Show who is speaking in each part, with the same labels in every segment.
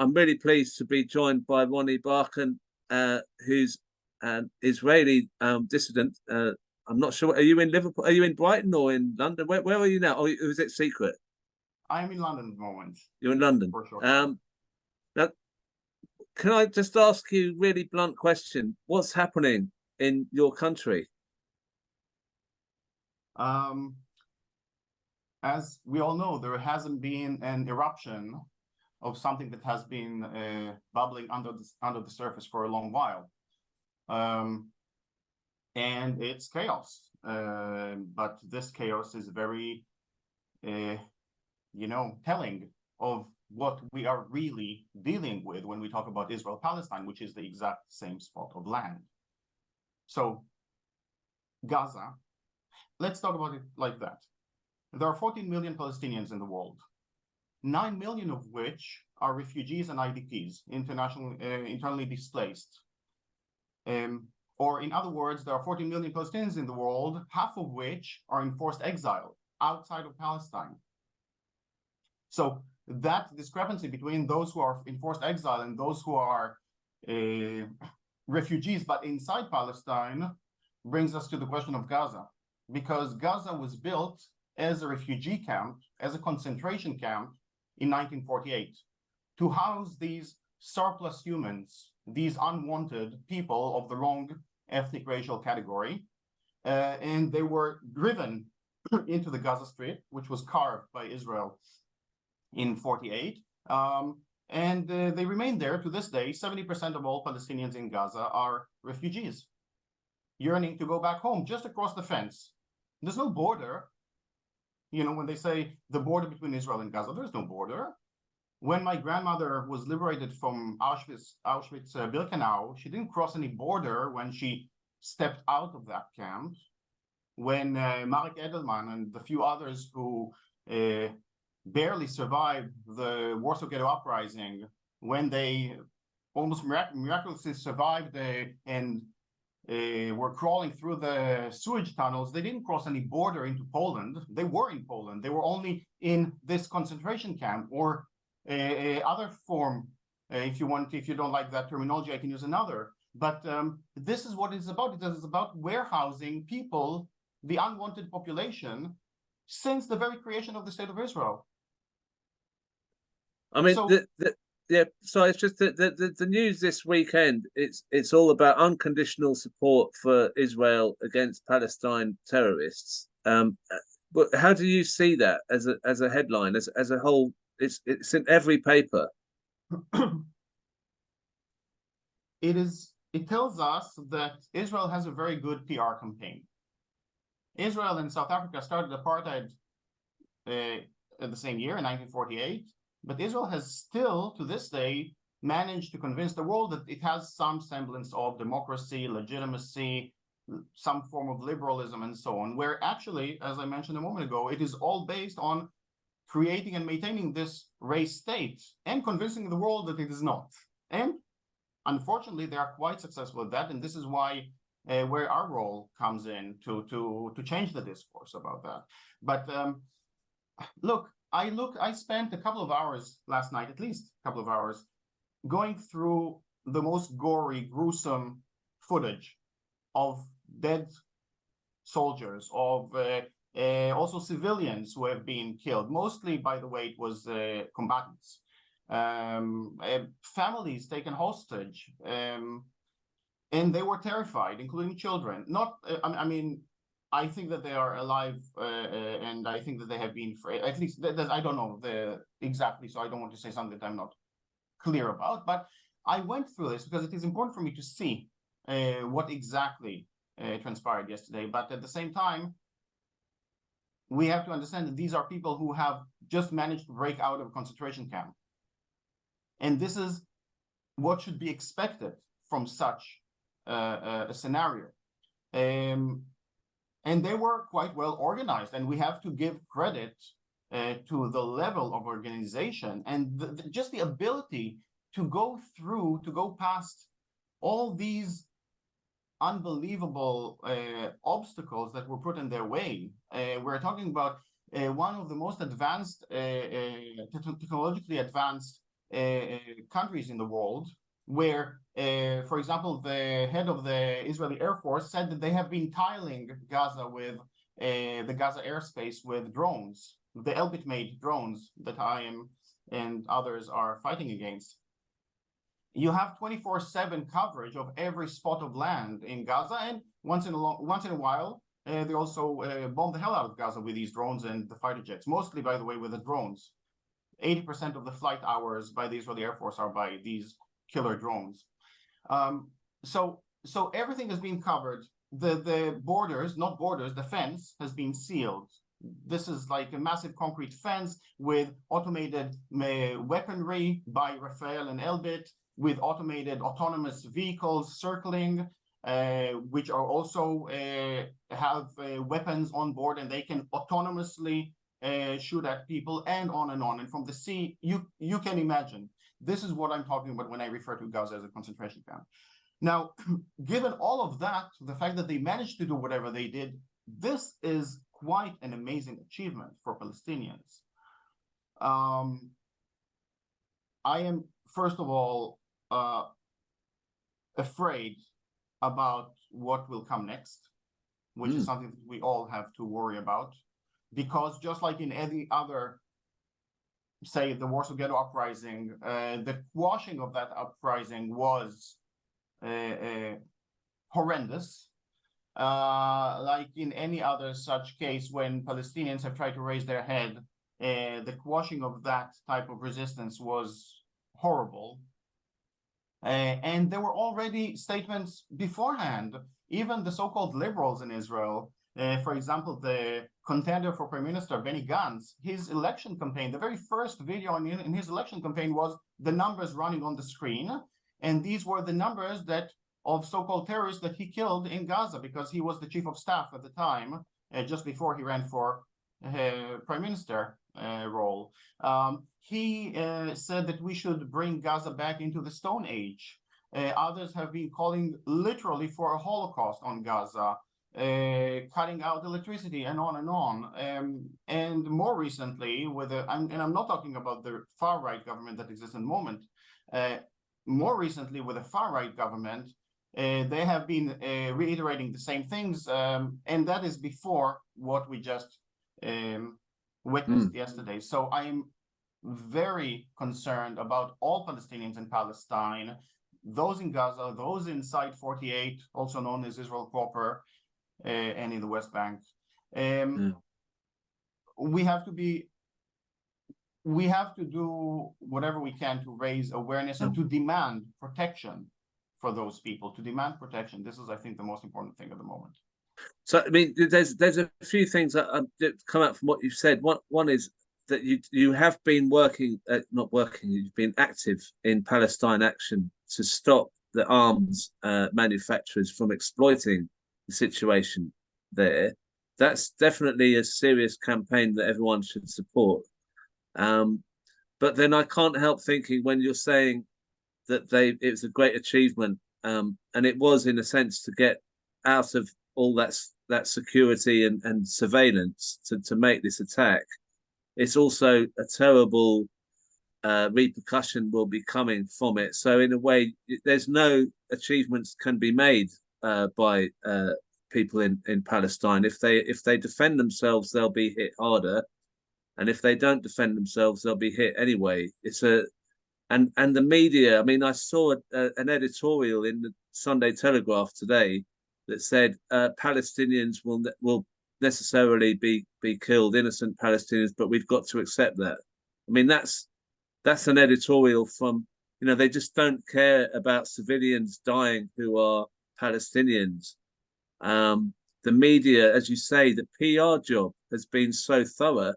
Speaker 1: I'm really pleased to be joined by Ronnie Barkan, who's an Israeli dissident. I'm not sure. Are you in Liverpool? Are you in Brighton or in London? Where are you now? Or is it secret?
Speaker 2: I'm in London at the moment.
Speaker 1: You're in London.
Speaker 2: For sure.
Speaker 1: Now, can I just ask you a really blunt question? What's happening in your country?
Speaker 2: As we all know, there hasn't been an eruption of something that has been bubbling under the surface for a long while, and it's chaos. But this chaos is very, telling of what we are really dealing with when we talk about Israel-Palestine, which is the exact same spot of land. So, Gaza. Let's talk about it like that. There are 14 million Palestinians in the world, 9 million of which are refugees and IDPs, internally displaced. Or in other words, there are 14 million Palestinians in the world, half of which are in forced exile outside of Palestine. So that discrepancy between those who are in forced exile and those who are refugees but inside Palestine brings us to the question of Gaza. Because Gaza was built as a refugee camp, as a concentration camp in 1948, to house these surplus humans, these unwanted people of the wrong ethnic racial category. And they were driven into the Gaza Strip, which was carved by Israel in 48. And they remain there to this day. 70% of all Palestinians in Gaza are refugees, yearning to go back home just across the fence. There's no border. When they say the border between Israel and Gaza, there's no border. When my grandmother was liberated from Auschwitz-Birkenau, she didn't cross any border when she stepped out of that camp. When Marek Edelman and the few others who barely survived the Warsaw Ghetto Uprising, when they almost miraculously survived and were crawling through the sewage tunnels, they didn't cross any border into Poland. They were in Poland. They were only in this concentration camp or other form. If you don't like that terminology, I can use another. But this is what it's about. It is about warehousing people, the unwanted population, since the very creation of the State of Israel.
Speaker 1: I mean, so it's just the news this weekend. It's all about unconditional support for Israel against Palestine terrorists. But how do you see that as a headline, as a whole? It's in every paper.
Speaker 2: It tells us that Israel has a very good PR campaign. Israel and South Africa started apartheid in the same year, in 1948. But Israel has still, to this day, managed to convince the world that it has some semblance of democracy, legitimacy, some form of liberalism, and so on, where actually, as I mentioned a moment ago, it is all based on creating and maintaining this race state and convincing the world that it is not. And unfortunately, they are quite successful at that, and this is why where our role comes in to change the discourse about that. But look, I spent a couple of hours last night, at least a couple of hours, going through the most gory, gruesome footage of dead soldiers, of also civilians who have been killed. Mostly, by the way, it was combatants. Families taken hostage, and they were terrified, including children. I think that they are alive, and I think that they have been free. At least, I don't know exactly, so I don't want to say something that I'm not clear about. But I went through this because it is important for me to see what exactly transpired yesterday. But at the same time, we have to understand that these are people who have just managed to break out of a concentration camp. And this is what should be expected from such a scenario. And they were quite well organized, and we have to give credit to the level of organization and just the ability to go past all these unbelievable obstacles that were put in their way. We're talking about one of the most advanced, technologically advanced countries in the world where, for example, the head of the Israeli Air Force said that they have been tiling Gaza with the Gaza airspace with drones, the Elbit-made drones that I am and others are fighting against. You have 24/7 coverage of every spot of land in Gaza, and once in a while, they also bomb the hell out of Gaza with these drones and the fighter jets. Mostly, by the way, with the drones. 80% of the flight hours by the Israeli Air Force are by these killer drones. So everything has been covered. The borders, not borders, the fence has been sealed. This is like a massive concrete fence with automated weaponry by Rafael and Elbit, with automated autonomous vehicles circling, which are also have weapons on board, and they can autonomously shoot at people, and on and on. And from the sea, you can imagine. This is what I'm talking about when I refer to Gaza as a concentration camp. Now, given all of that, the fact that they managed to do whatever they did, this is quite an amazing achievement for Palestinians. I am, first of all, afraid about what will come next, which is something that we all have to worry about, because just like in any other, say, the Warsaw Ghetto uprising, the quashing of that uprising was horrendous. Like in any other such case, when Palestinians have tried to raise their head, the quashing of that type of resistance was horrible. And there were already statements beforehand. Even the so-called liberals in Israel, for example, the contender for Prime Minister, Benny Gantz, his election campaign, the very first video in his election campaign was the numbers running on the screen. And these were the numbers that of so-called terrorists that he killed in Gaza, because he was the chief of staff at the time, just before he ran for Prime Minister role. He said that we should bring Gaza back into the Stone Age. Others have been calling literally for a Holocaust on Gaza, cutting out electricity, and on and on. And more recently, and I'm not talking about the far-right government that exists in the moment, more recently with the far-right government, they have been reiterating the same things, and that is before what we just witnessed yesterday. So I am very concerned about all Palestinians in Palestine, those in Gaza, those inside 48, also known as Israel proper, and in the West Bank. We have to do whatever we can to raise awareness and to demand protection for those people, to demand protection. This is, I think, the most important thing at the moment.
Speaker 1: So, I mean, there's a few things that come out from what you've said. One is that you have been you've been active in Palestine action to stop the arms manufacturers from exploiting the situation there. That's definitely a serious campaign that everyone should support. But then I can't help thinking, when you're saying that it was a great achievement, and it was, in a sense, to get out of all that security and surveillance to make this attack. It's also a terrible repercussion will be coming from it. So in a way, there's no achievements can be made by people in Palestine. If they defend themselves, they'll be hit harder, and if they don't defend themselves, they'll be hit anyway. And the media. I mean, I saw an editorial in the Sunday Telegraph today that said Palestinians will necessarily be killed, innocent Palestinians, but we've got to accept that. I mean, that's an editorial from, they just don't care about civilians dying who are Palestinians. The media, as you say, the PR job has been so thorough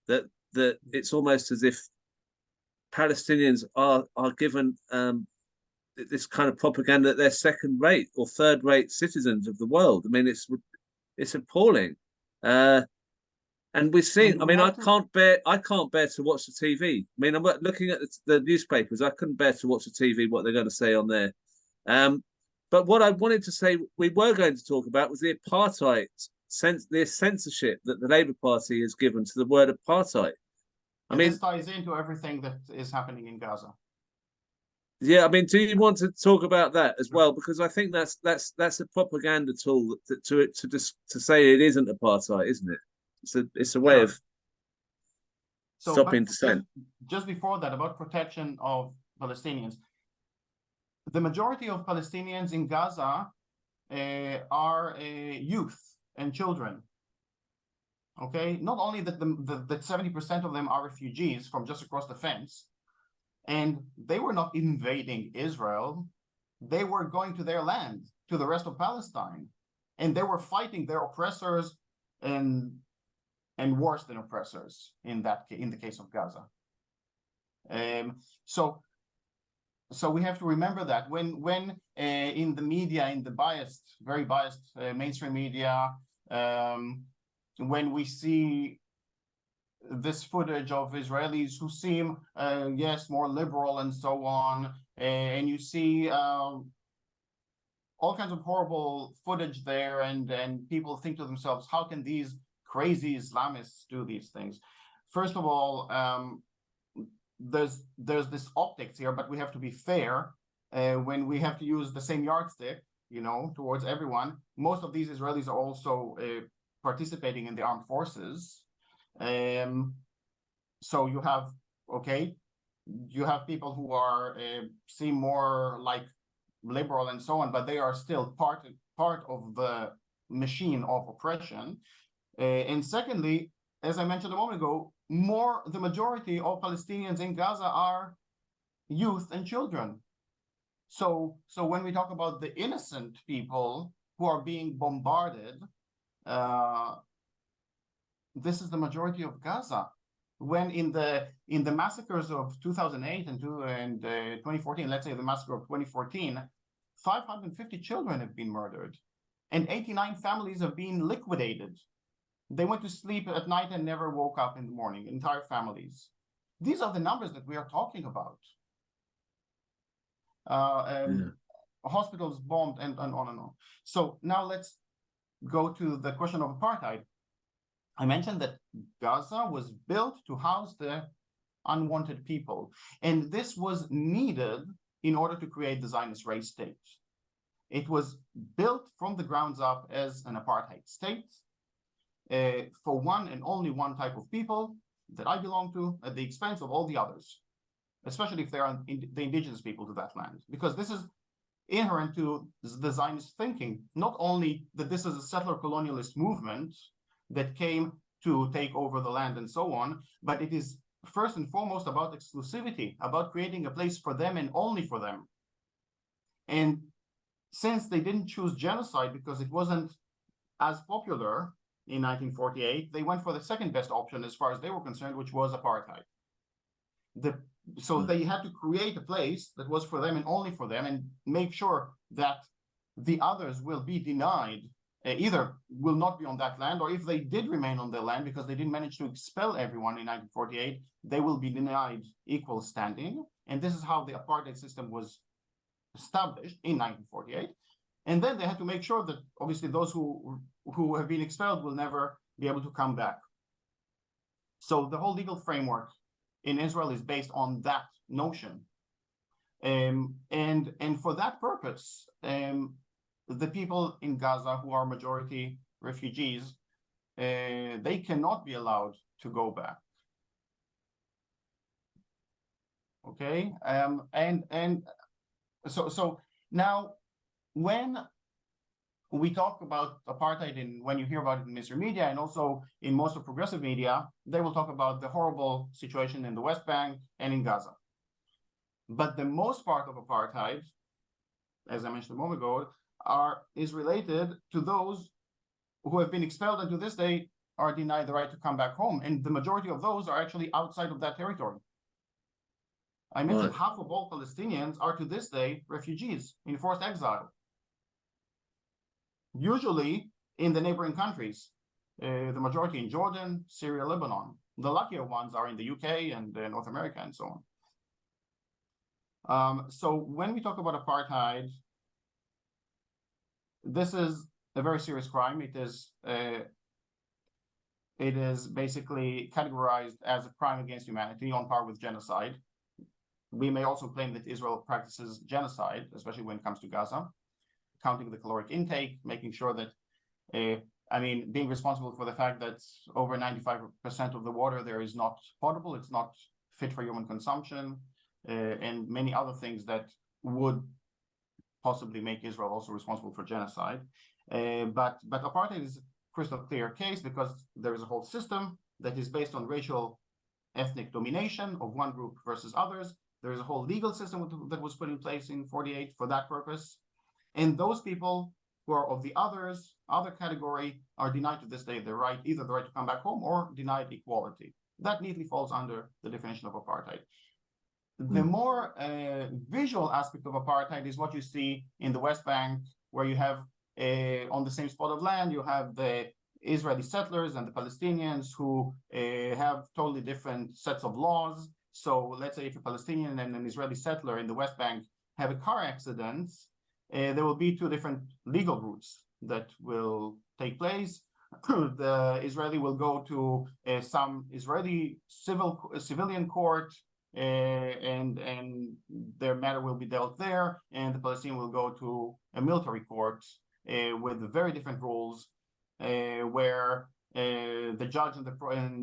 Speaker 1: that it's almost as if Palestinians are given this kind of propaganda that they're second-rate or third-rate citizens of the world. I mean, it's appalling, and we're seeing. I mean, I can't bear to watch the TV. I mean, I'm looking at the newspapers. I couldn't bear to watch the TV. What they're going to say on there. But what I wanted to say, we were going to talk about, was the apartheid the censorship that the Labour Party has given to the word apartheid. I
Speaker 2: And
Speaker 1: mean,
Speaker 2: this ties into everything that is happening in Gaza.
Speaker 1: yeah, I mean, do you want to talk about that as well? Because I think that's a propaganda tool to say it isn't apartheid, isn't it? It's a way of
Speaker 2: So, but
Speaker 1: stopping dissent.
Speaker 2: just before that, about protection of Palestinians, the majority of Palestinians in Gaza are youth and children. Okay, not only that that 70% of them are refugees from just across the fence, and they were not invading Israel, they were going to their land, to the rest of Palestine, and they were fighting their oppressors and worse than oppressors in the case of Gaza. So we have to remember that when in the media, in the very biased mainstream media, when we see this footage of Israelis who seem, yes, more liberal and so on, and you see all kinds of horrible footage there, and people think to themselves, how can these crazy Islamists do these things? First of all, there's this optics here, but we have to be fair. When we have to use the same yardstick, towards everyone, most of these Israelis are also participating in the armed forces. So you have people who are seem more like liberal and so on, but they are still part of the machine of oppression. And secondly, as I mentioned a moment ago, the majority of Palestinians in Gaza are youth and children. So when we talk about the innocent people who are being bombarded, this is the majority of Gaza. When in the massacres of 2008 and 2014, let's say the massacre of 2014, 550 children have been murdered, and 89 families have been liquidated. They went to sleep at night and never woke up in the morning, entire families. These are the numbers that we are talking about. Hospitals bombed and on and on. So now let's go to the question of apartheid. I mentioned that Gaza was built to house the unwanted people, and this was needed in order to create the Zionist race state. It was built from the grounds up as an apartheid state for one and only one type of people that I belong to, at the expense of all the others, especially if they are the indigenous people to that land, because this is inherent to the Zionist thinking, not only that this is a settler colonialist movement that came to take over the land and so on, but it is first and foremost about exclusivity, about creating a place for them and only for them. And since they didn't choose genocide because it wasn't as popular in 1948, they went for the second best option as far as they were concerned, which was apartheid. So they had to create a place that was for them and only for them, and make sure that the others will be denied, either will not be on that land, or if they did remain on the land because they didn't manage to expel everyone in 1948, they will be denied equal standing. And this is how the apartheid system was established in 1948. And then they had to make sure that obviously those who have been expelled will never be able to come back. So the whole legal framework in Israel is based on that notion. And for that purpose, the people in Gaza who are majority refugees, they cannot be allowed to go back. Okay, and so now when we talk about apartheid, and when you hear about it in mainstream media and also in most of progressive media, they will talk about the horrible situation in the West Bank and in Gaza. But the most part of apartheid, as I mentioned a moment ago, is related to those who have been expelled and to this day are denied the right to come back home. And the majority of those are actually outside of that territory. I mentioned half of all Palestinians are to this day refugees in forced exile, usually in the neighboring countries, the majority in Jordan, Syria, Lebanon. The luckier ones are in the UK and North America and so on. So when we talk about apartheid, this is a very serious crime. It is it is basically categorized as a crime against humanity on par with genocide. We may also claim that Israel practices genocide, especially when it comes to Gaza, counting the caloric intake, making sure that, being responsible for the fact that over 95% of the water there is not potable, it's not fit for human consumption, and many other things that would possibly make Israel also responsible for genocide. But apartheid is a crystal clear case because there is a whole system that is based on racial ethnic domination of one group versus others. There is a whole legal system that was put in place in 1948 for that purpose. And those people who are of the other category are denied to this day the right, either the right to come back home or denied equality. That neatly falls under the definition of apartheid. The more visual aspect of apartheid is what you see in the West Bank, where you have on the same spot of land, you have the Israeli settlers and the Palestinians who have totally different sets of laws. So let's say if a Palestinian and an Israeli settler in the West Bank have a car accident, there will be two different legal routes that will take place. The Israeli will go to some Israeli civilian court, and their matter will be dealt there, and the Palestinian will go to a military court with very different rules, where the judge and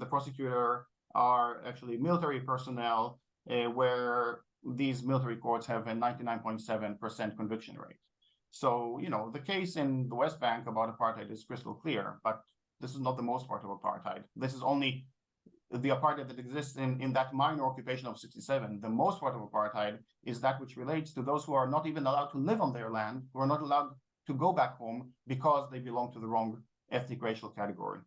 Speaker 2: the prosecutor are actually military personnel, where these military courts have a 99.7% conviction rate. So, the case in the West Bank about apartheid is crystal clear, but this is not the most part of apartheid. This is only the apartheid that exists in that minor occupation of 1967. The most part of apartheid is that which relates to those who are not even allowed to live on their land, who are not allowed to go back home because they belong to the wrong ethnic racial category.